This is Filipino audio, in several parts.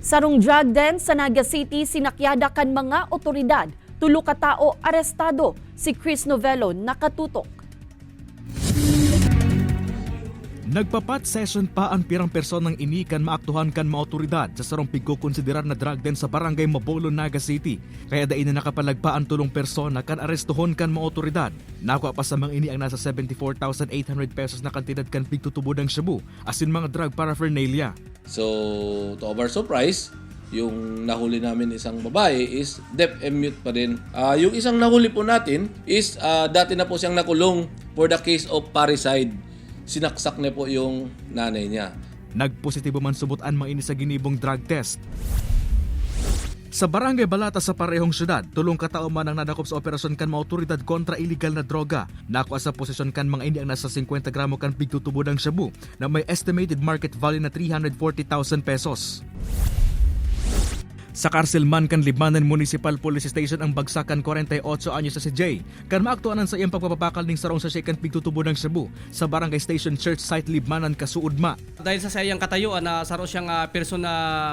Sarong drug den sa Naga City sinakyada kan mga otoridad. Tulo ka tao arestado. Si Chris Novello nakatutok. Nagpapat session pa ang pirang personang inikan maaktuhan kan mga otoridad sa sarong pigkukonsiderar na drug den sa barangay Mabolo, Naga City. Kaya dain na nakapalagpa ang tulong persona kan arestuhon kan mga otoridad. Nakuha pa sa mga ini ang nasa 74,800 pesos na kantidad kan pigtutubod ng shabu asin mga drug paraphernalia. So, to our surprise, yung nahuli namin isang babae is deaf and mute pa rin. Yung isang nahuli po natin is dati na po siyang nakulong for the case of parricide. Sinaksak niya po yung nanay niya. Nagpositibo man subutan mga ini sa ginibong drug test. Sa barangay Balata sa parehong syudad, tulong katao man ang nadakop sa operasyon kan mga otoridad kontra illegal na droga. Nakuha sa posisyon kan mga ini ang nasa 50 gramo kan pigtutubo ng shabu na may estimated market value na 340,000 pesos. Sa Carcelman kan Libmanan Municipal Police Station ang bagsakan 48 anyos sa si Jay. Kan maaktuanan sa iyang pagpapakal ning sarong sa kan pigtutubo ng shabu sa Barangay Station Church site Libmanan Kasuudma. Dahil sa iyang katayuan na saro siyang person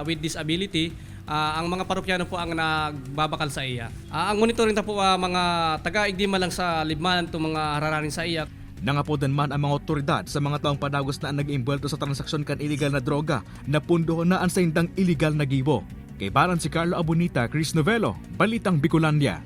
with disability, ang mga parokyano po ang nagbabakal sa iya. Ang monitoring na po mga taga-igdima lang sa Libmanan to mga hararanin sa iya. Nangapodan man ang mga otoridad sa mga taong padagos na nag-imbwelto sa transaksyon kan illegal na droga na pundoon na ang sa indang illegal na gibo. Kay Baran si Carlo Abunita, Chris Novello, Balitang Bicolandia.